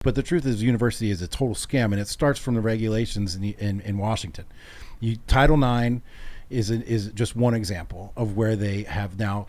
But the truth is, university is a total scam, and it starts from the regulations in Washington. Title IX is just one example of where they have now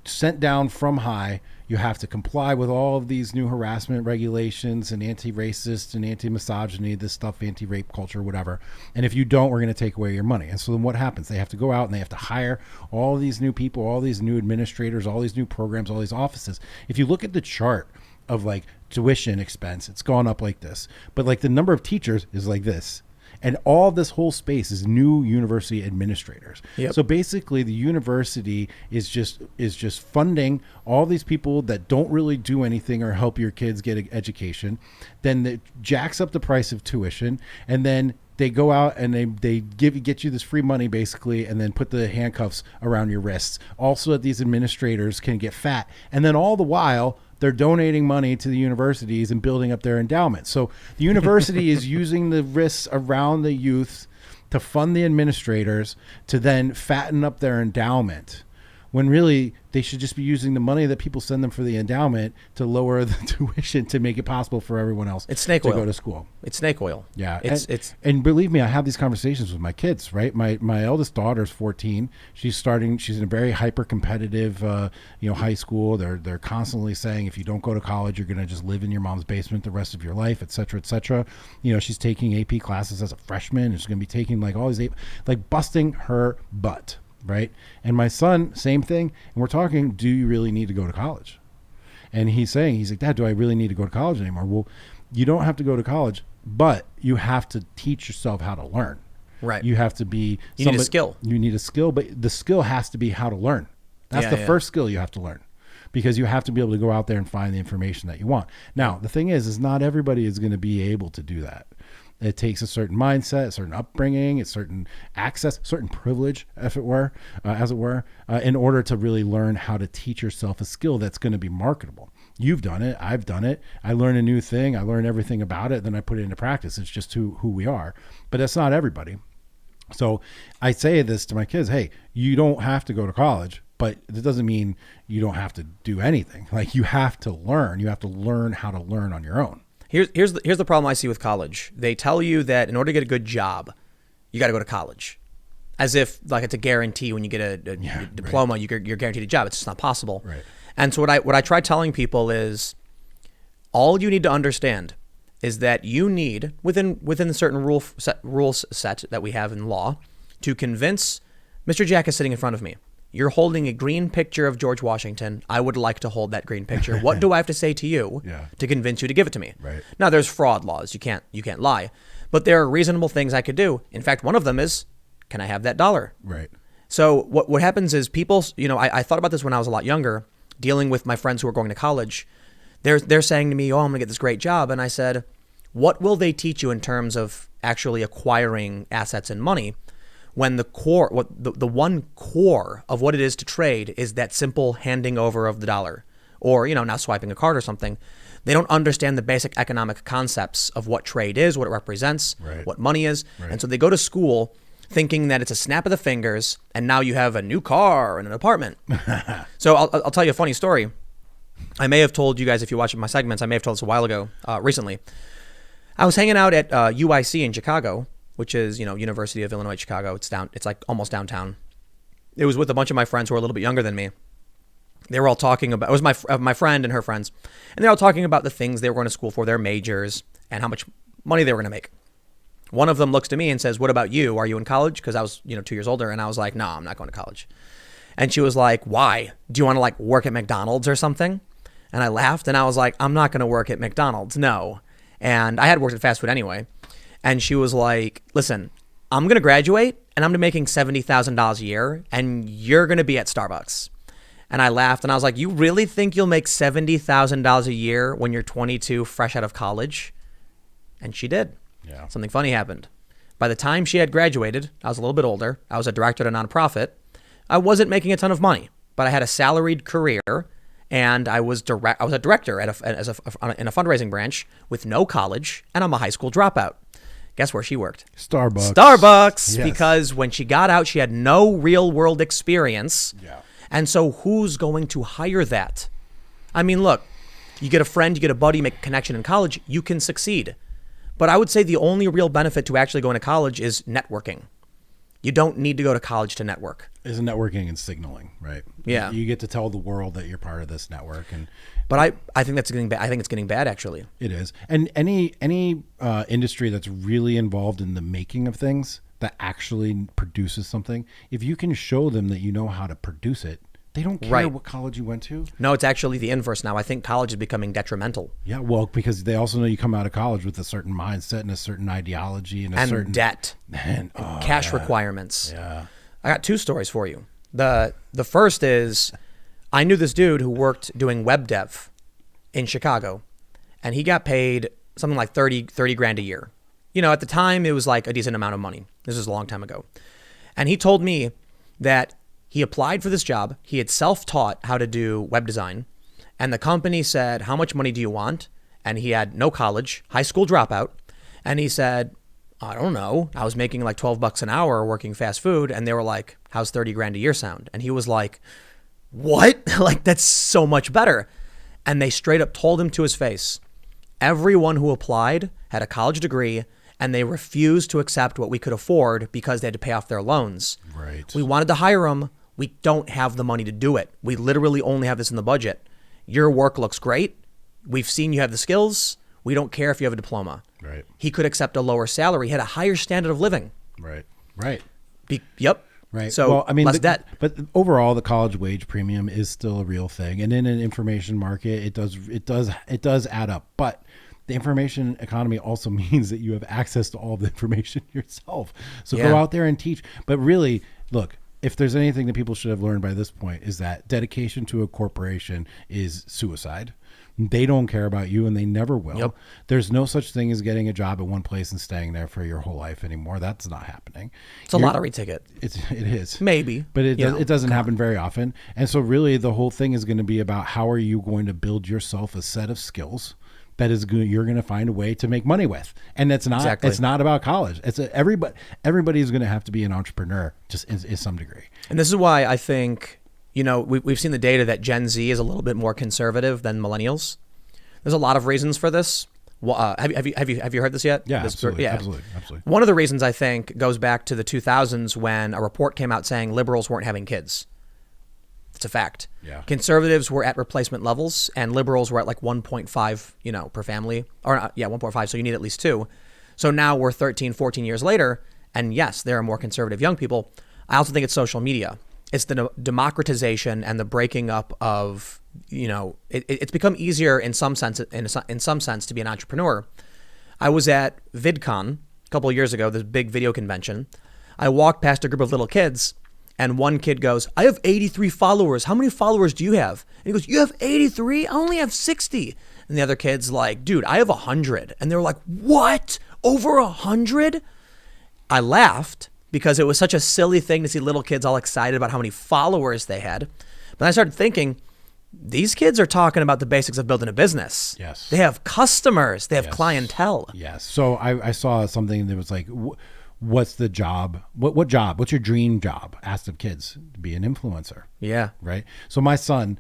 sent down from high. You have to comply with all of these new harassment regulations and anti-racist and anti-misogyny, this stuff, anti-rape culture, whatever. And if you don't, we're going to take away your money. And so then what happens? They have to go out and they have to hire all these new people, all these new administrators, all these new programs, all these offices. If you look at the chart of like tuition expense, it's gone up like this, but like the number of teachers is like this. And all this whole space is new university administrators. Yep. So basically the university is just funding all these people that don't really do anything or help your kids get an education. Then it jacks up the price of tuition, and then they go out and they get you this free money basically, and then put the handcuffs around your wrists. Also that these administrators can get fat. And then all the while they're donating money to the universities and building up their endowment. So the university is using the risks around the youth to fund the administrators to then fatten up their endowment, when really they should just be using the money that people send them for the endowment to lower the tuition to make it possible for everyone else to go to school. It's snake oil. Yeah. And believe me, I have these conversations with my kids, right? My eldest daughter's 14. She's in a very hyper competitive, high school. They're constantly saying, if you don't go to college, you're going to just live in your mom's basement the rest of your life, et cetera, et cetera. She's taking AP classes as a freshman, and she's going to be taking like all these, like busting her butt. Right. And my son, same thing. And we're talking, do you really need to go to college? And he's like, Dad, do I really need to go to college anymore? Well, you don't have to go to college, but you have to teach yourself how to learn. Right. You have to be. You need a skill. You need a skill, but the skill has to be how to learn. That's the first skill you have to learn, because you have to be able to go out there and find the information that you want. Now, the thing is not everybody is going to be able to do that. It takes a certain mindset, a certain upbringing, a certain access, certain privilege, as it were, in order to really learn how to teach yourself a skill that's going to be marketable. You've done it. I've done it. I learn a new thing. I learn everything about it. Then I put it into practice. It's just who we are. But that's not everybody. So I say this to my kids, hey, you don't have to go to college, but it doesn't mean you don't have to do anything. Like, you have to learn. You have to learn how to learn on your own. Here's the problem I see with college. They tell you that in order to get a good job, you got to go to college, as if like it's a guarantee. When you get a diploma, right, you're guaranteed a job. It's just not possible. Right. And so what I try telling people is, all you need to understand is that you need within the certain rules set that we have in law to convince Mr. Jack is sitting in front of me. You're holding a green picture of George Washington. I would like to hold that green picture. What do I have to say to you to convince you to give it to me? Right. Now, there's fraud laws. You can't lie. But there are reasonable things I could do. In fact, one of them is, can I have that dollar? Right. So what happens is people, I thought about this when I was a lot younger, dealing with my friends who are going to college. They're saying to me, oh, I'm going to get this great job. And I said, what will they teach you in terms of actually acquiring assets and money, when the one core of what it is to trade is that simple handing over of the dollar, or now swiping a card or something? They don't understand the basic economic concepts of what trade is, what it represents, right, what money is. Right. And so they go to school thinking that it's a snap of the fingers, and now you have a new car and an apartment. So I'll tell you a funny story. I may have told you guys, if you watch my segments, I may have told this a while ago, recently. I was hanging out at UIC in Chicago, which is, University of Illinois, Chicago. It's like almost downtown. It was with a bunch of my friends who are a little bit younger than me. They were all talking about, it was my friend and her friends, and they're all talking about the things they were going to school for, their majors, and how much money they were going to make. One of them looks to me and says, what about you? Are you in college? Because I was, 2 years older, and I was like, no, I'm not going to college. And she was like, why? Do you want to work at McDonald's or something? And I laughed, and I was like, I'm not going to work at McDonald's, no. And I had worked at fast food anyway. And she was like, listen, I'm going to graduate and I'm going to be making $70,000 a year and you're going to be at Starbucks. And I laughed and I was like, you really think you'll make $70,000 a year when you're 22, fresh out of college? And she did. Yeah. Something funny happened. By the time she had graduated, I was a little bit older. I was a director at a nonprofit. I wasn't making a ton of money, but I had a salaried career. And I was a director in a fundraising branch with no college, and I'm a high school dropout. Guess where she worked? Starbucks. Yes. Because when she got out, she had no real world experience. Yeah. And so who's going to hire that? I mean, look, You get a friend, you get a buddy, make a connection in college, you can succeed. But I would say the only real benefit to actually going to college is networking. You don't need to go to college to network. It's networking and signaling, right? Yeah. You get to tell the world that you're part of this network. But I think that's getting bad. I think it's getting bad, actually. It is. And any industry that's really involved in the making of things that actually produces something, if you can show them that you know how to produce it, they don't care what college you went to. No, it's actually the inverse now. I think college is becoming detrimental. Yeah, well, because they also know you come out of college with a certain mindset and a certain ideology and certain debt and cash requirements. Yeah. I got two stories for you. The first is I knew this dude who worked doing web dev in Chicago, and he got paid something like 30 grand a year. You know, at the time, it was like a decent amount of money. This was a long time ago. And he told me that he applied for this job. He had self-taught how to do web design. And the company said, how much money do you want? And he had no college, high school dropout. And he said, I don't know. I was making like $12 an hour working fast food. And they were like, how's 30 grand a year sound? And he was like, what? Like, that's so much better. And they straight up told him to his face, everyone who applied had a college degree, and they refused to accept what we could afford because they had to pay off their loans. Right. We wanted to hire them. We don't have the money to do it. We literally only have this in the budget. Your work looks great. We've seen you have the skills. We don't care if you have a diploma. Right. He could accept a lower salary. He had a higher standard of living. Right. Right. Yep. Right. So, well, I mean, less debt. But overall, the college wage premium is still a real thing, and in an information market, it does add up. But the information economy also means that you have access to all the information yourself. So go out there and teach. But really, look, if there's anything that people should have learned by this point, is that dedication to a corporation is suicide. They don't care about you, and they never will. Yep. There's no such thing as getting a job at one place and staying there for your whole life anymore. That's not happening. It's a lottery ticket. It is. Maybe. But it doesn't happen very often. And so really the whole thing is going to be about how are you going to build yourself a set of skills that is good, you're going to find a way to make money with. And it's not It's not about college. Everybody is going to have to be an entrepreneur just in some degree. And this is why I think, you know, we've seen the data that Gen Z is a little bit more conservative than millennials. There's a lot of reasons for this. Have you heard this yet? Yeah, this, absolutely, yeah, absolutely. One of the reasons I think goes back to the 2000s when a report came out saying liberals weren't having kids. It's a fact. Yeah. Conservatives were at replacement levels, and liberals were at like 1.5, you know, per family, or 1.5. So you need at least 2. So now we're 13, 14 years later, and yes, there are more conservative young people. I also think it's social media. It's the democratization and the breaking up of, you know, it's become easier in some sense to be an entrepreneur. I was at VidCon a couple of years ago, this big video convention. I walked past a group of little kids, and one kid goes, I have 83 followers. How many followers do you have? And he goes, you have 83? I only have 60. And the other kid's like, dude, I have 100. And they were like, what? Over 100? I laughed because it was such a silly thing to see little kids all excited about how many followers they had. But I started thinking, these kids are talking about the basics of building a business. Yes. They have customers. They have clientele. Yes. So I saw something that was like, what's the job? What job? What's your dream job? Asked of kids to be an influencer. Yeah. Right. So my son,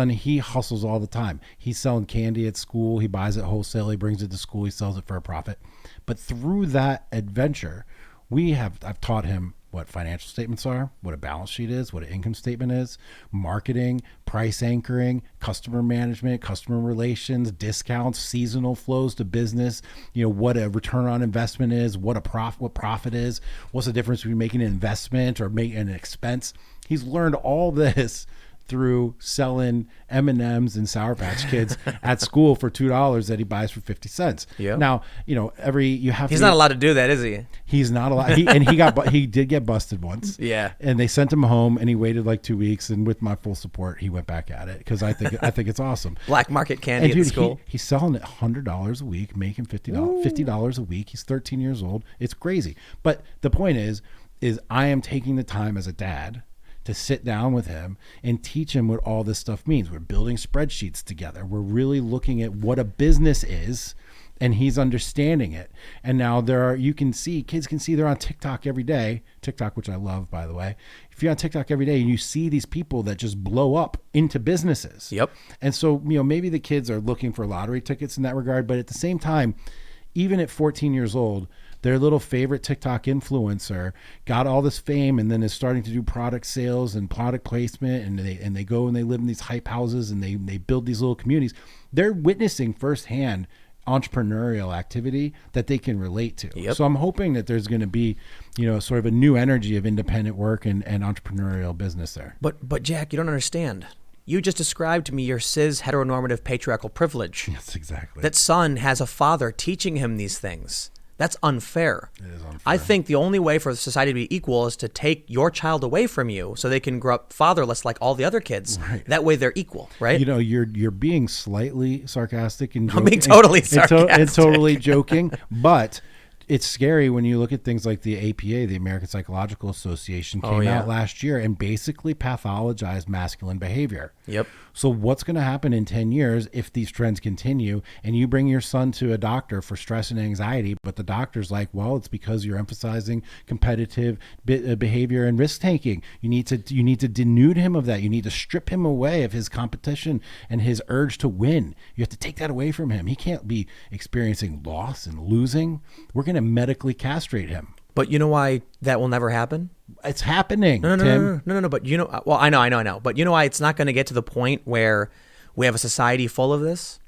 he hustles all the time. He's selling candy at school. He buys it wholesale. He brings it to school. He sells it for a profit. But through that adventure, I've taught him what financial statements are, what a balance sheet is, what an income statement is, marketing, price anchoring, customer management, customer relations, discounts, seasonal flows to business, you know, what a return on investment is, what profit is, what's the difference between making an investment or making an expense. He's learned all this through selling M&Ms and Sour Patch Kids at school for $2 that he buys for 50 cents. Yeah. Now, you know, he's not allowed to do that, is he? He's not allowed. He did get busted once. Yeah. And they sent him home, and he waited like 2 weeks. And with my full support, he went back at it because I think it's awesome. Black market candy at the school. He's selling it $100 a week, making $50 a week. He's 13 years old. It's crazy. But the point is I am taking the time as a dad to sit down with him and teach him what all this stuff means. We're building spreadsheets together. We're really looking at what a business is and he's understanding it. And now kids can see they're on TikTok every day. TikTok, which I love, by the way. If you're on TikTok every day and you see these people that just blow up into businesses. Yep. And so, maybe the kids are looking for lottery tickets in that regard, but at the same time, even at 14 years old, their little favorite TikTok influencer got all this fame and then is starting to do product sales and product placement, and they go and they live in these hype houses and they build these little communities. They're witnessing firsthand entrepreneurial activity that they can relate to. Yep. So I'm hoping that there's going to be, sort of a new energy of independent work and entrepreneurial business there. But Jack, you don't understand. You just described to me your cis heteronormative patriarchal privilege. Yes, exactly. That son has a father teaching him these things. That's unfair. It is unfair. I think the only way for society to be equal is to take your child away from you so they can grow up fatherless like all the other kids. Right. That way they're equal, right? You're being slightly sarcastic and I'm being totally sarcastic. And totally joking, but it's scary when you look at things like the APA, the American Psychological Association, came out last year and basically pathologized masculine behavior. Yep. So what's going to happen in 10 years if these trends continue and you bring your son to a doctor for stress and anxiety, but the doctor's like, well, it's because you're emphasizing competitive behavior and risk taking. You need to denude him of that. You need to strip him away of his competition and his urge to win. You have to take that away from him. He can't be experiencing loss and losing. We're going to medically castrate him. But you know why that will never happen? It's happening, No. But I know. But you know why it's not going to get to the point where we have a society full of this?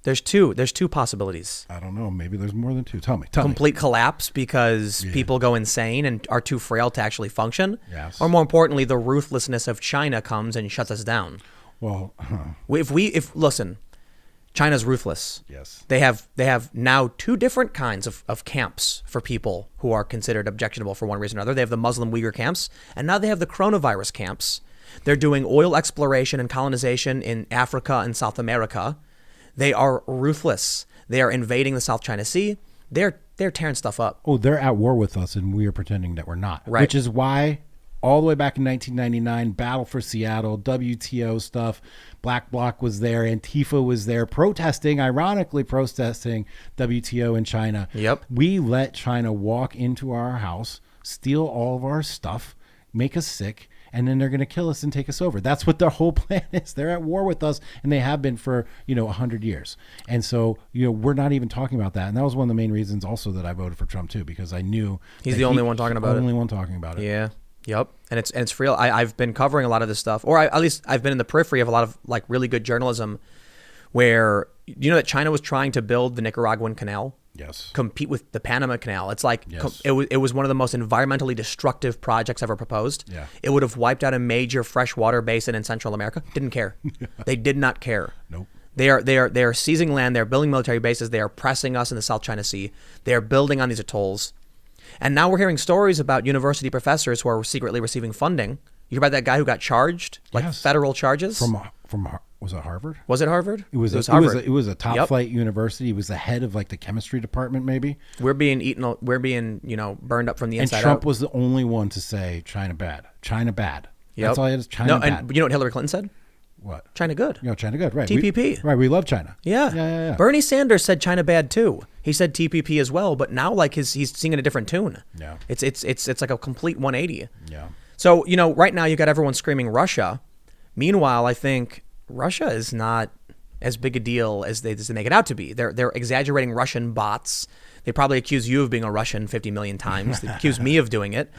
There's two possibilities. I don't know. Maybe there's more than two. Tell me. Complete collapse because people go insane and are too frail to actually function. Yes. Or more importantly, the ruthlessness of China comes and shuts us down. Well, Listen, China's ruthless. Yes. They have now two different kinds of camps for people who are considered objectionable for one reason or another. They have the Muslim Uyghur camps, and now they have the coronavirus camps. They're doing oil exploration and colonization in Africa and South America. They are ruthless. They are invading the South China Sea. They're tearing stuff up. Oh, they're at war with us, and we are pretending that we're not. Right. Which is why all the way back in 1999, Battle for Seattle, WTO stuff, Black Bloc was there, Antifa was there, ironically protesting WTO in China. Yep. We let China walk into our house, steal all of our stuff, make us sick, and then they're going to kill us and take us over. That's what their whole plan is. They're at war with us, and they have been for 100 years. And so we're not even talking about that. And that was one of the main reasons also that I voted for Trump too, because I knew he's the only one talking about it. Only one talking about it. Yeah. Yep. And it's real. I've been covering a lot of this stuff, or at least I've been in the periphery of a lot of like really good journalism where, that China was trying to build the Nicaraguan canal. Yes. Compete with the Panama Canal. It's like Yes. it was one of the most environmentally destructive projects ever proposed. Yeah. It would have wiped out a major freshwater basin in Central America. Didn't care. They did not care. Nope. They are seizing land. They're building military bases. They are pressing us in the South China Sea. They are building on these atolls. And now we're hearing stories about university professors who are secretly receiving funding. You hear about that guy who got charged, like Yes. federal charges? From was it Harvard? Was it Harvard? It was Harvard. It was a top flight university. He was the head of like the chemistry department, maybe. We're being burned up from the inside and Trump out. was the only one to say China bad. China bad. Yep. That's all he had is China bad. And you know what Hillary Clinton said? What? China good. China good, right. TPP. We love China. Yeah. Bernie Sanders said China bad too. He said TPP as well, but now like he's singing a different tune. Yeah. It's like a complete 180. Yeah. So, right now you got everyone screaming Russia. Meanwhile, I think Russia is not as big a deal as they make it out to be. They're exaggerating Russian bots. They probably accuse you of being a Russian 50 million times. They accuse me of doing it.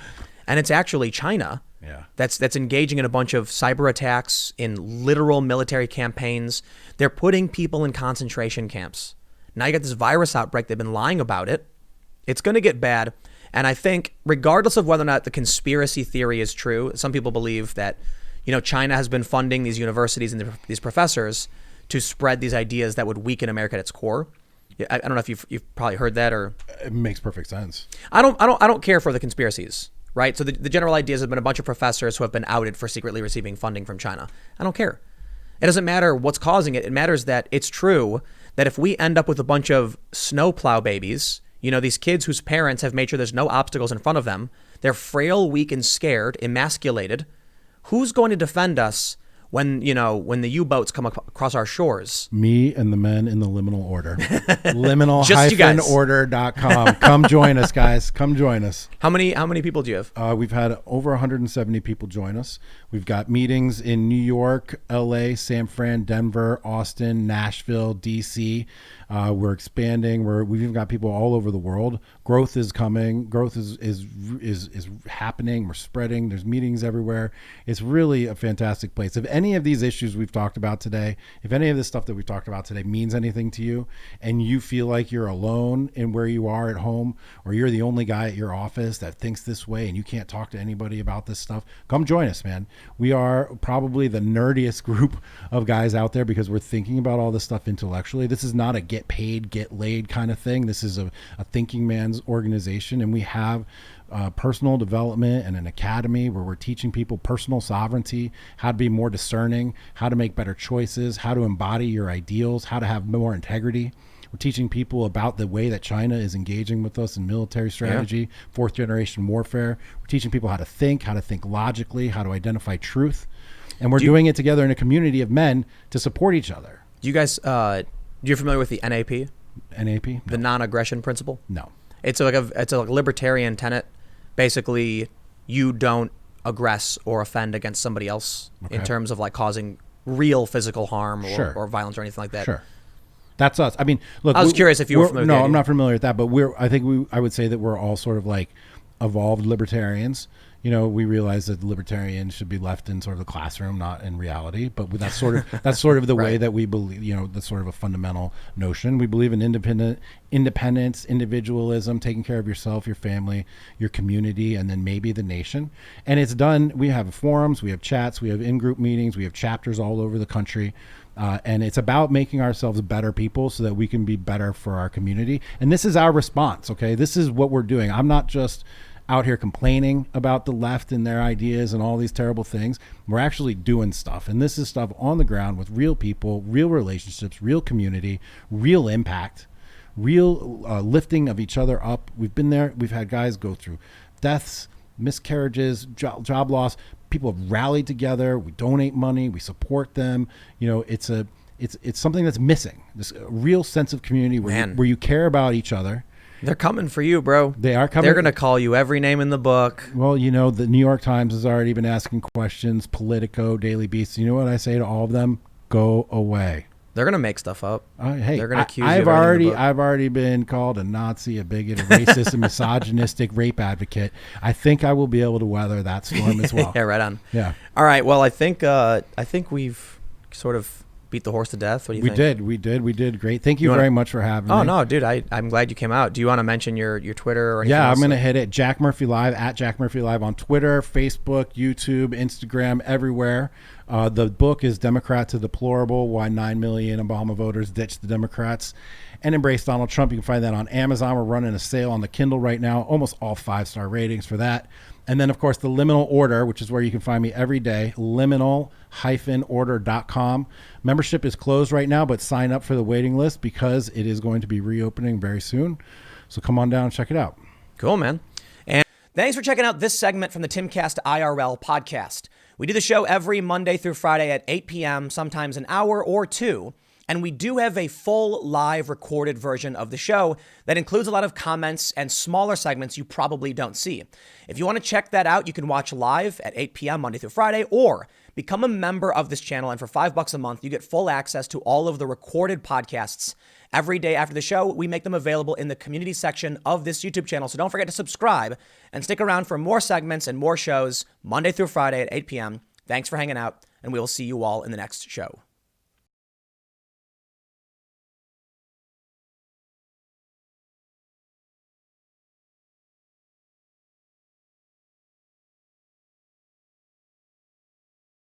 And it's actually China. Yeah. That's engaging in a bunch of cyber attacks, in literal military campaigns. They're putting people in concentration camps. Now you got this virus outbreak. They've been lying about it. It's going to get bad. And I think regardless of whether or not the conspiracy theory is true, some people believe that, China has been funding these universities and these professors to spread these ideas that would weaken America at its core. I don't know if you've probably heard that or. It makes perfect sense. I don't care for the conspiracies. Right. So the general idea has been a bunch of professors who have been outed for secretly receiving funding from China. I don't care. It doesn't matter what's causing it. It matters that it's true that if we end up with a bunch of snowplow babies, these kids whose parents have made sure there's no obstacles in front of them, they're frail, weak, and scared, emasculated. Who's going to defend us when the U-boats come across our shores. Me and the men in the Liminal Order. Just you guys. Liminal-order.com. Come join us, guys. Come join us. How many people do you have? We've had over 170 people join us. We've got meetings in New York, LA, San Fran, Denver, Austin, Nashville, DC. We're expanding. We've even got people all over the world. Growth is coming. Growth is happening. We're spreading. There's meetings everywhere. It's really a fantastic place. If any of these issues we've talked about today, if any of this stuff that we've talked about today means anything to you, and you feel like you're alone in where you are at home, or you're the only guy at your office that thinks this way and you can't talk to anybody about this stuff, come join us, man. We are probably the nerdiest group of guys out there because we're thinking about all this stuff intellectually. This is not a get paid, get laid kind of thing. This is a thinking man's organization, and we have personal development and an academy where we're teaching people personal sovereignty, how to be more discerning, how to make better choices, how to embody your ideals, how to have more integrity. We're teaching people about the way that China is engaging with us in military strategy, fourth generation warfare. We're teaching people how to think logically, how to identify truth. And we're doing it together in a community of men to support each other. Do you guys, you're familiar with the NAP? NAP? No. The non-aggression principle? No. It's a libertarian tenet. Basically, you don't aggress or offend against somebody else in terms of like causing real physical harm or violence or anything like that. Sure. That's us. I mean, look, I was curious if you were familiar with No, the idea. I'm not familiar with that, but I would say that we're all sort of like evolved libertarians. You know, we realize that libertarians should be left in sort of the classroom, not in reality. But that's sort of the way that we believe. You know, that's sort of a fundamental notion. We believe in independence, individualism, taking care of yourself, your family, your community, and then maybe the nation. And it's done. We have forums, we have chats, we have in-group meetings, we have chapters all over the country. And it's about making ourselves better people so that we can be better for our community. And this is our response. Okay, this is what we're doing. I'm not just out here complaining about the left and their ideas and all these terrible things. We're actually doing stuff. And this is stuff on the ground with real people, real relationships, real community, real impact, real lifting of each other up. We've been there. We've had guys go through deaths, miscarriages, job loss. People have rallied together. We donate money. We support them. You know, it's something that's missing. This real sense of community where you care about each other. They're coming for you, bro. They are coming. They're going to call you every name in the book. Well, you know, the New York Times has already been asking questions, Politico, Daily Beast. You know what I say to all of them? Go away. They're going to make stuff up. Hey, they're going to accuse you I've of writing the book. I've already been called a Nazi, a bigot, a racist, a misogynistic rape advocate. I think I will be able to weather that storm as well. Yeah, right on. Yeah. All right. Well, I think we've sort of beat the horse to death. What do you think? We did. Great. Thank you very much for having me. Oh, no, dude. I'm glad you came out. Do you want to mention your Twitter or anything else? I'm going to hit it. Jack Murphy Live, at Jack Murphy Live on Twitter, Facebook, YouTube, Instagram, everywhere. The book is Democrat to Deplorable, Why 9 Million Obama Voters Ditched the Democrats and Embraced Donald Trump. You can find that on Amazon. We're running a sale on the Kindle right now. Almost all 5-star ratings for that. And then, of course, the Liminal Order, which is where you can find me every day, liminal-order.com. Membership is closed right now, but sign up for the waiting list because it is going to be reopening very soon. So come on down and check it out. Cool, man. And thanks for checking out this segment from the Timcast IRL podcast. We do the show every Monday through Friday at 8 p.m., sometimes an hour or two. And we do have a full live recorded version of the show that includes a lot of comments and smaller segments you probably don't see. If you want to check that out, you can watch live at 8 p.m. Monday through Friday, or become a member of this channel. And for $5 a month, you get full access to all of the recorded podcasts. Every day after the show, we make them available in the community section of this YouTube channel. So don't forget to subscribe and stick around for more segments and more shows Monday through Friday at 8 p.m. Thanks for hanging out, and we will see you all in the next show.